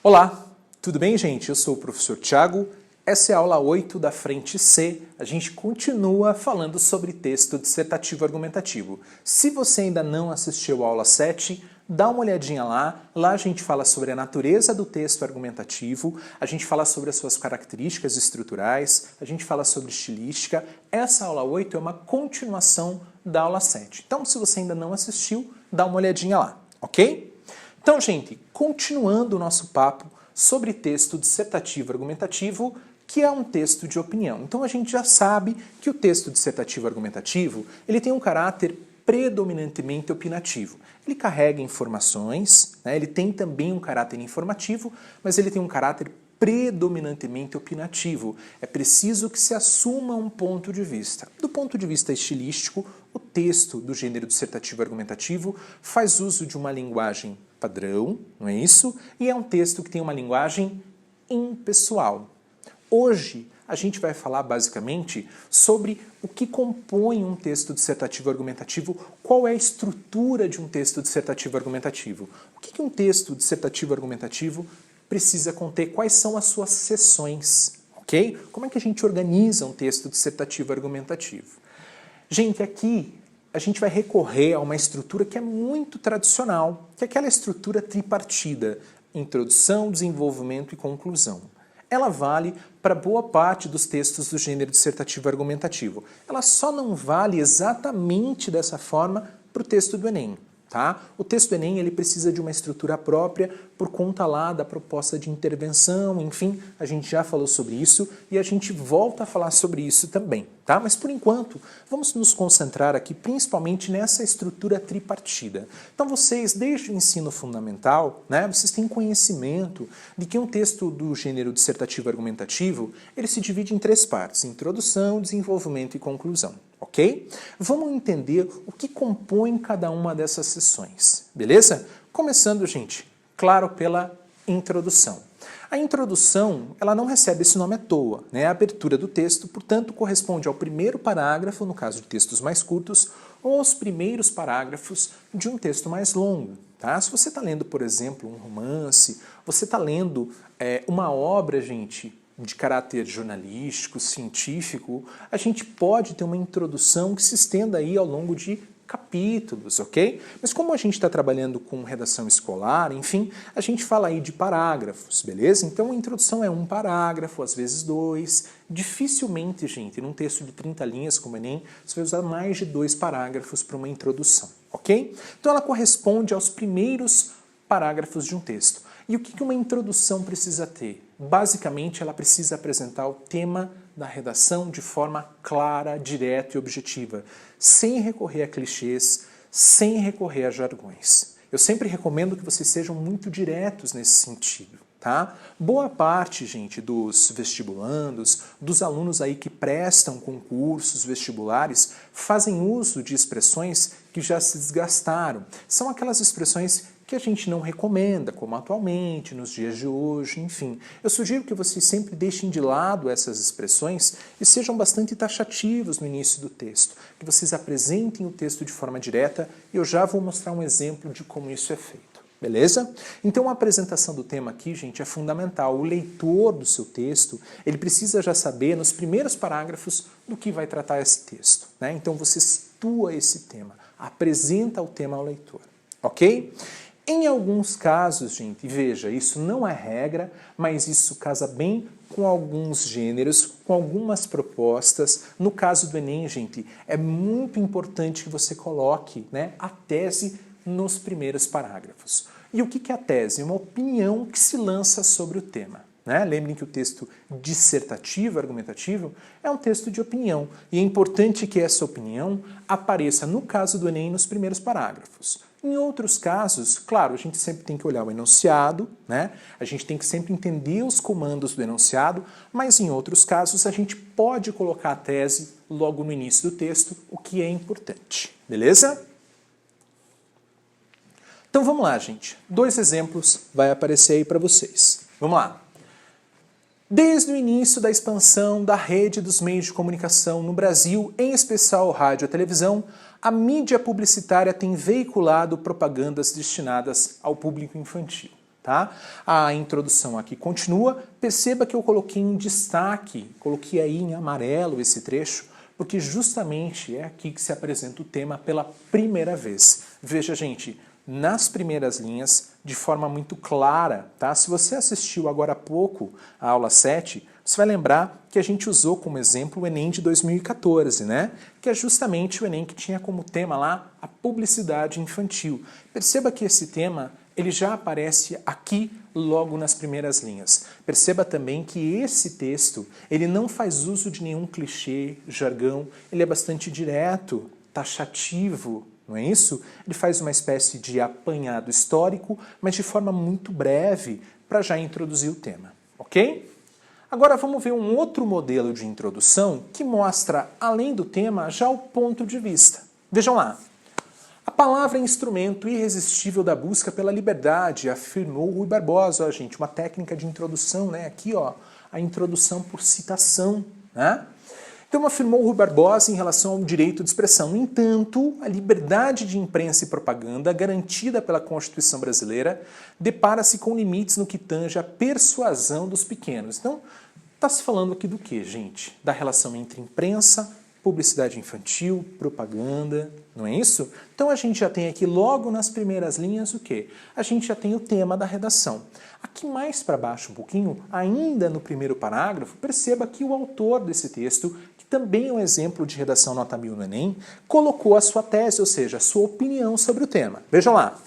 Olá, tudo bem, gente? Eu sou o professor Thiago. Essa é a aula 8 da frente C. A gente continua falando sobre texto dissertativo argumentativo. Se você ainda não assistiu a aula 7, dá uma olhadinha lá. Lá a gente fala sobre a natureza do texto argumentativo, a gente fala sobre as suas características estruturais, a gente fala sobre estilística. Essa aula 8 é uma continuação da aula 7. Então, se você ainda não assistiu, dá uma olhadinha lá, ok? Então, gente, continuando o nosso papo sobre texto dissertativo argumentativo, que é um texto de opinião. Então, a gente já sabe que o texto dissertativo argumentativo, ele tem um caráter predominantemente opinativo. Ele carrega informações, né? Ele tem também um caráter informativo, mas ele tem um caráter predominantemente opinativo. É preciso que se assuma um ponto de vista. Do ponto de vista estilístico, o texto do gênero dissertativo argumentativo faz uso de uma linguagem padrão, não é isso? E é um texto que tem uma linguagem impessoal. Hoje, a gente vai falar basicamente sobre o que compõe um texto dissertativo argumentativo, qual é a estrutura de um texto dissertativo argumentativo. O que um texto dissertativo argumentativo precisa conter, quais são as suas seções, ok? Como é que a gente organiza um texto dissertativo argumentativo? Gente, aqui a gente vai recorrer a uma estrutura que é muito tradicional, que é aquela estrutura tripartida, introdução, desenvolvimento e conclusão. Ela vale para boa parte dos textos do gênero dissertativo argumentativo. Ela só não vale exatamente dessa forma para o texto do Enem. Tá? O texto do Enem ele precisa de uma estrutura própria por conta lá da proposta de intervenção, enfim, a gente já falou sobre isso e a gente volta a falar sobre isso também, tá? Mas por enquanto, vamos nos concentrar aqui principalmente nessa estrutura tripartida. Então vocês, desde o ensino fundamental, né, vocês têm conhecimento de que um texto do gênero dissertativo argumentativo, ele se divide em três partes: introdução, desenvolvimento e conclusão. Ok? Vamos entender o que compõe cada uma dessas seções, beleza? Começando, gente, claro, pela introdução. A introdução, ela não recebe esse nome à toa, né? A abertura do texto, portanto, corresponde ao primeiro parágrafo, no caso de textos mais curtos, ou aos primeiros parágrafos de um texto mais longo. Tá? Se você está lendo, por exemplo, um romance, você está lendo uma obra, gente, de caráter jornalístico, científico, a gente pode ter uma introdução que se estenda aí ao longo de capítulos, ok? Mas como a gente está trabalhando com redação escolar, enfim, a gente fala aí de parágrafos, beleza? Então a introdução é um parágrafo, às vezes dois. Dificilmente, gente, num texto de 30 linhas como o Enem, você vai usar mais de 2 parágrafos para uma introdução, ok? Então ela corresponde aos primeiros parágrafos de um texto. E o que uma introdução precisa ter? Basicamente, ela precisa apresentar o tema da redação de forma clara, direta e objetiva, sem recorrer a clichês, sem recorrer a jargões. Eu sempre recomendo que vocês sejam muito diretos nesse sentido, tá? Boa parte, gente, dos vestibulandos, dos alunos aí que prestam concursos vestibulares, fazem uso de expressões que já se desgastaram. São aquelas expressões que a gente não recomenda, como atualmente, nos dias de hoje, enfim. Eu sugiro que vocês sempre deixem de lado essas expressões e sejam bastante taxativos no início do texto, que vocês apresentem o texto de forma direta e eu já vou mostrar um exemplo de como isso é feito. Beleza? Então a apresentação do tema aqui, gente, é fundamental. O leitor do seu texto, ele precisa já saber nos primeiros parágrafos do que vai tratar esse texto, né? Então você situa esse tema, apresenta o tema ao leitor, ok? Em alguns casos, gente, veja, isso não é regra, mas isso casa bem com alguns gêneros, com algumas propostas. No caso do Enem, gente, é muito importante que você coloque, né, a tese nos primeiros parágrafos. E o que é a tese? Uma opinião que se lança sobre o tema. Né? Lembrem que o texto dissertativo, argumentativo, é um texto de opinião. E é importante que essa opinião apareça, no caso do Enem, nos primeiros parágrafos. Em outros casos, claro, a gente sempre tem que olhar o enunciado, né? A gente tem que sempre entender os comandos do enunciado, mas em outros casos a gente pode colocar a tese logo no início do texto, o que é importante. Beleza? Então vamos lá, gente. 2 exemplos vai aparecer aí para vocês. Vamos lá. Desde o início da expansão da rede dos meios de comunicação no Brasil, em especial rádio e televisão, a mídia publicitária tem veiculado propagandas destinadas ao público infantil. Tá? A introdução aqui continua. Perceba que eu coloquei em destaque, coloquei aí em amarelo esse trecho, porque justamente é aqui que se apresenta o tema pela primeira vez. Veja, gente, nas primeiras linhas, de forma muito clara, tá? Se você assistiu agora há pouco a aula 7, você vai lembrar que a gente usou como exemplo o Enem de 2014, né? Que é justamente o Enem que tinha como tema lá a publicidade infantil. Perceba que esse tema ele já aparece aqui logo nas primeiras linhas. Perceba também que esse texto ele não faz uso de nenhum clichê, jargão, ele é bastante direto, taxativo, não é isso? Ele faz uma espécie de apanhado histórico, mas de forma muito breve, para já introduzir o tema, ok? Agora vamos ver um outro modelo de introdução que mostra, além do tema, já o ponto de vista. Vejam lá. A palavra é instrumento irresistível da busca pela liberdade, afirmou Rui Barbosa. Ó, gente, uma técnica de introdução, né? Aqui, ó, a introdução por citação, né? Então, afirmou Rui Barbosa em relação ao direito de expressão. No entanto, a liberdade de imprensa e propaganda, garantida pela Constituição brasileira, depara-se com limites no que tange à persuasão dos pequenos. Então, está se falando aqui do quê, gente? Da relação entre imprensa, publicidade infantil, propaganda, não é isso? Então a gente já tem aqui logo nas primeiras linhas o quê? A gente já tem o tema da redação. Aqui mais para baixo um pouquinho, ainda no primeiro parágrafo, perceba que o autor desse texto, que também é um exemplo de redação nota 1000 no Enem, colocou a sua tese, ou seja, a sua opinião sobre o tema. Vejam lá,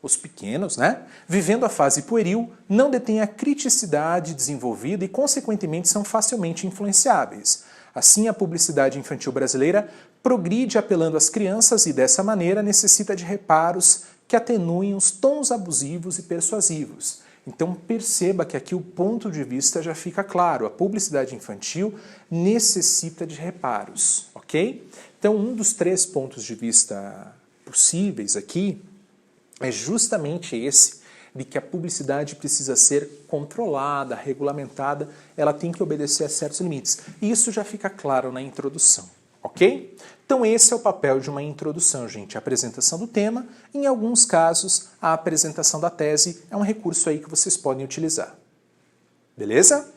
os pequenos, né, vivendo a fase pueril, não detêm a criticidade desenvolvida e, consequentemente, são facilmente influenciáveis. Assim, a publicidade infantil brasileira progride apelando às crianças e, dessa maneira, necessita de reparos que atenuem os tons abusivos e persuasivos. Então, perceba que aqui o ponto de vista já fica claro. A publicidade infantil necessita de reparos, ok? Então, um dos 3 pontos de vista possíveis aqui é justamente esse, de que a publicidade precisa ser controlada, regulamentada, ela tem que obedecer a certos limites. E isso já fica claro na introdução, ok? Então esse é o papel de uma introdução, gente, a apresentação do tema, em alguns casos a apresentação da tese é um recurso aí que vocês podem utilizar. Beleza?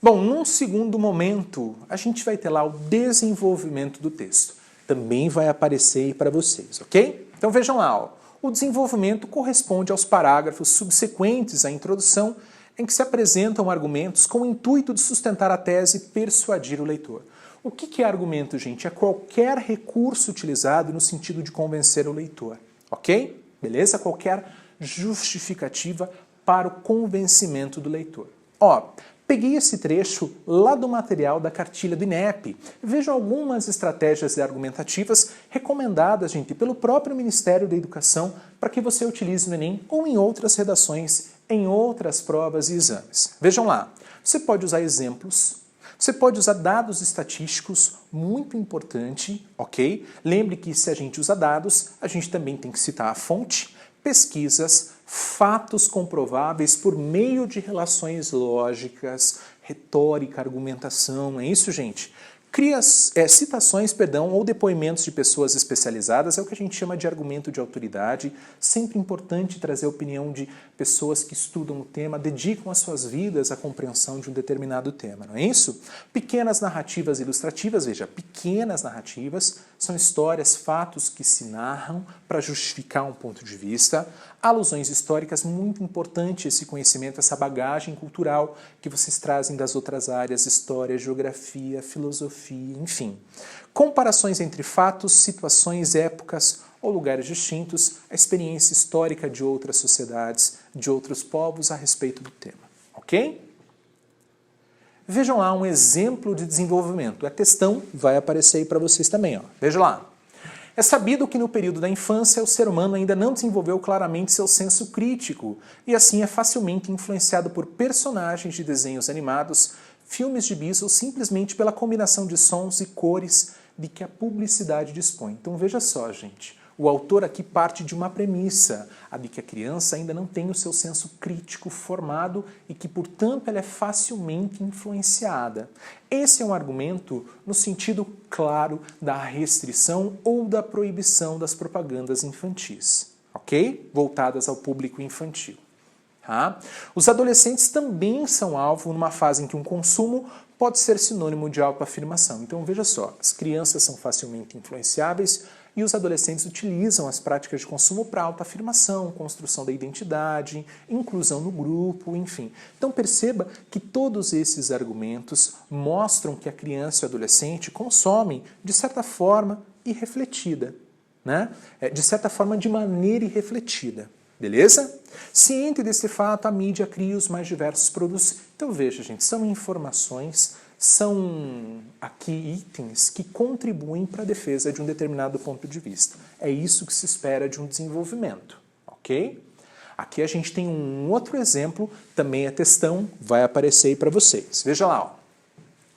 Bom, num segundo momento, a gente vai ter lá o desenvolvimento do texto. Também vai aparecer aí para vocês, ok? Então vejam lá, ó. O desenvolvimento corresponde aos parágrafos subsequentes à introdução, em que se apresentam argumentos com o intuito de sustentar a tese e persuadir o leitor. O que é argumento, gente? É qualquer recurso utilizado no sentido de convencer o leitor, ok? Beleza? Qualquer justificativa para o convencimento do leitor. Ó, peguei esse trecho lá do material da cartilha do INEP. Vejo algumas estratégias argumentativas recomendadas, gente, pelo próprio Ministério da Educação para que você utilize no Enem ou em outras redações, em outras provas e exames. Vejam lá, você pode usar exemplos, você pode usar dados estatísticos, muito importante, ok? Lembre que se a gente usa dados, a gente também tem que citar a fonte, pesquisas, fatos comprováveis por meio de relações lógicas, retórica, argumentação, é isso, gente? Citações, ou depoimentos de pessoas especializadas é o que a gente chama de argumento de autoridade. Sempre importante trazer a opinião de pessoas que estudam o tema, dedicam as suas vidas à compreensão de um determinado tema, não é isso? Pequenas narrativas ilustrativas, veja, pequenas narrativas são histórias, fatos que se narram para justificar um ponto de vista. Alusões históricas, muito importante esse conhecimento, essa bagagem cultural que vocês trazem das outras áreas, história, geografia, filosofia, enfim. Comparações entre fatos, situações, épocas ou lugares distintos, a experiência histórica de outras sociedades, de outros povos a respeito do tema, ok? Vejam lá um exemplo de desenvolvimento. A questão vai aparecer aí para vocês também, ó. Veja lá. É sabido que no período da infância o ser humano ainda não desenvolveu claramente seu senso crítico e assim é facilmente influenciado por personagens de desenhos animados, filmes de bis ou simplesmente pela combinação de sons e cores de que a publicidade dispõe. Então veja só, gente, o autor aqui parte de uma premissa, a de que a criança ainda não tem o seu senso crítico formado e que, portanto, ela é facilmente influenciada. Esse é um argumento no sentido claro da restrição ou da proibição das propagandas infantis, ok? ok? Voltadas ao público infantil. Tá? Os adolescentes também são alvo numa fase em que um consumo pode ser sinônimo de autoafirmação. Então veja só, as crianças são facilmente influenciáveis e os adolescentes utilizam as práticas de consumo para autoafirmação, construção da identidade, inclusão no grupo, enfim. Então perceba que todos esses argumentos mostram que a criança e o adolescente consomem de certa forma irrefletida, né? De certa forma de maneira irrefletida. Beleza? Ciente desse fato, a mídia cria os mais diversos produtos. Então veja, gente, são informações, são aqui itens que contribuem para a defesa de um determinado ponto de vista. É isso que se espera de um desenvolvimento, ok? Aqui a gente tem um outro exemplo, também é textão, vai aparecer aí para vocês. Veja lá,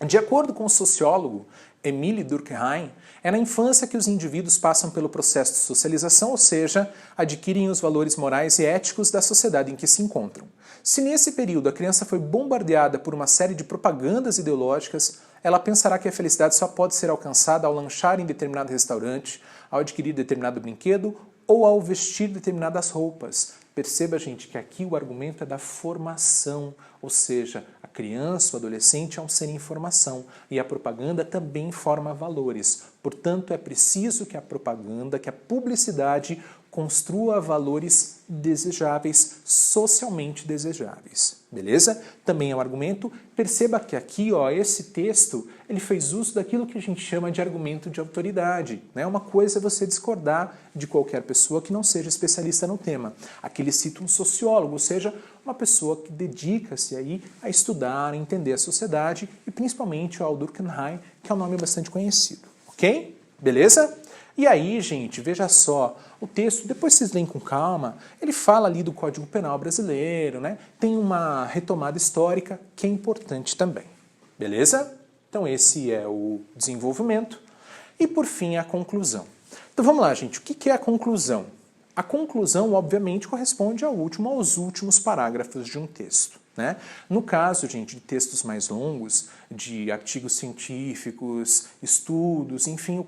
ó. De acordo com o sociólogo Emile Durkheim, é na infância que os indivíduos passam pelo processo de socialização, ou seja, adquirem os valores morais e éticos da sociedade em que se encontram. Se nesse período a criança foi bombardeada por uma série de propagandas ideológicas, ela pensará que a felicidade só pode ser alcançada ao lanchar em determinado restaurante, ao adquirir determinado brinquedo ou ao vestir determinadas roupas. Perceba, gente, que aqui o argumento é da formação, ou seja, a criança, o adolescente é um ser em formação e a propaganda também forma valores. Portanto, é preciso que a propaganda, que a publicidade construa valores desejáveis, socialmente desejáveis. Beleza? Também é um argumento. Perceba que aqui, ó, esse texto, ele fez uso daquilo que a gente chama de argumento de autoridade, né? Uma coisa é você discordar de qualquer pessoa que não seja especialista no tema. Aqui ele cita um sociólogo, ou seja, uma pessoa que dedica-se aí a estudar, a entender a sociedade e principalmente ao Durkheim, que é um nome bastante conhecido. Ok? Beleza? E aí, gente, veja só, o texto, depois vocês leem com calma, ele fala ali do Código Penal brasileiro, né? Tem uma retomada histórica que é importante também. Beleza? Então esse é o desenvolvimento. E por fim, a conclusão. Então vamos lá, gente, o que é a conclusão? A conclusão, obviamente, corresponde aos últimos parágrafos de um texto, né? No caso, gente, de textos mais longos, de artigos científicos, estudos, enfim,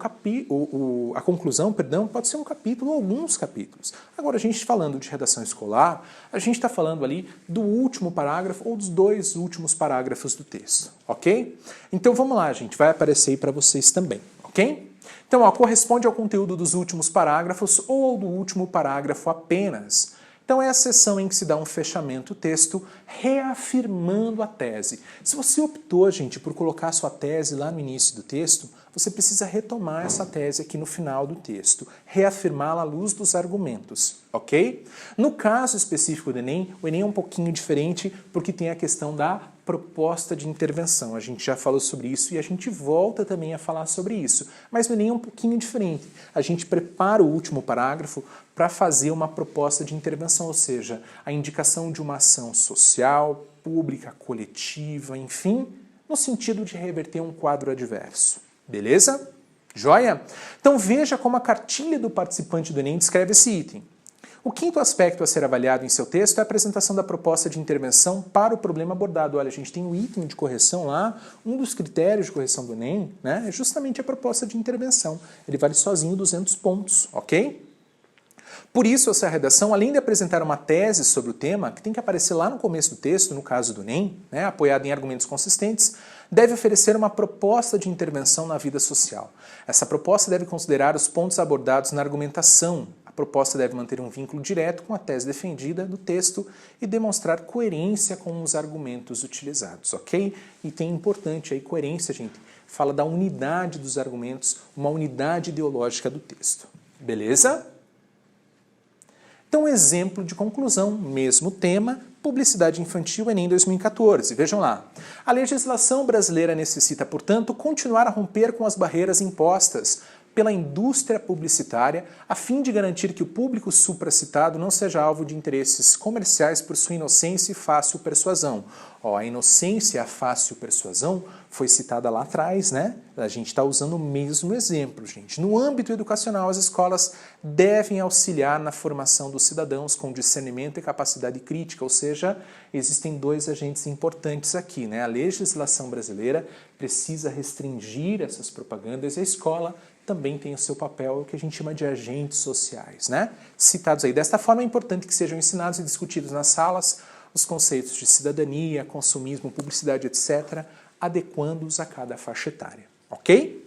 a conclusão, perdão, pode ser um capítulo ou alguns capítulos. Agora, a gente falando de redação escolar, a gente está falando ali do último parágrafo ou dos dois últimos parágrafos do texto, ok? Então vamos lá, gente, vai aparecer aí para vocês também, ok? Então, ó, corresponde ao conteúdo dos últimos parágrafos ou ao do último parágrafo apenas. Então, é a seção em que se dá um fechamento do texto, reafirmando a tese. Se você optou, gente, por colocar a sua tese lá no início do texto, você precisa retomar essa tese aqui no final do texto, reafirmá-la à luz dos argumentos, ok? No caso específico do Enem, o Enem é um pouquinho diferente porque tem a questão da proposta de intervenção. A gente já falou sobre isso e a gente volta também a falar sobre isso. Mas no Enem é um pouquinho diferente. A gente prepara o último parágrafo para fazer uma proposta de intervenção, ou seja, a indicação de uma ação social, pública, coletiva, enfim, no sentido de reverter um quadro adverso. Beleza? Joia? Então veja como a cartilha do participante do Enem descreve esse item. O quinto aspecto a ser avaliado em seu texto é a apresentação da proposta de intervenção para o problema abordado. Olha, a gente tem um item de correção lá, um dos critérios de correção do Enem, né, é justamente a proposta de intervenção. Ele vale sozinho 200 pontos, ok? Por isso, essa redação, além de apresentar uma tese sobre o tema, que tem que aparecer lá no começo do texto, no caso do Enem, né, apoiada em argumentos consistentes, deve oferecer uma proposta de intervenção na vida social. Essa proposta deve considerar os pontos abordados na argumentação. A proposta deve manter um vínculo direto com a tese defendida do texto e demonstrar coerência com os argumentos utilizados, ok? E tem importante aí, coerência, gente, fala da unidade dos argumentos, uma unidade ideológica do texto. Beleza? Então, exemplo de conclusão, mesmo tema, publicidade infantil, Enem 2014. Vejam lá. A legislação brasileira necessita, portanto, continuar a romper com as barreiras impostas pela indústria publicitária, a fim de garantir que o público supracitado não seja alvo de interesses comerciais por sua inocência e fácil persuasão. Ó, a inocência e a fácil persuasão foi citada lá atrás, né? A gente está usando o mesmo exemplo, gente. No âmbito educacional, as escolas devem auxiliar na formação dos cidadãos com discernimento e capacidade crítica, ou seja, existem dois agentes importantes aqui, né? A legislação brasileira precisa restringir essas propagandas e a escola também tem o seu papel, o que a gente chama de agentes sociais, né? Citados aí. Desta forma, é importante que sejam ensinados e discutidos nas salas os conceitos de cidadania, consumismo, publicidade, etc., adequando-os a cada faixa etária, ok?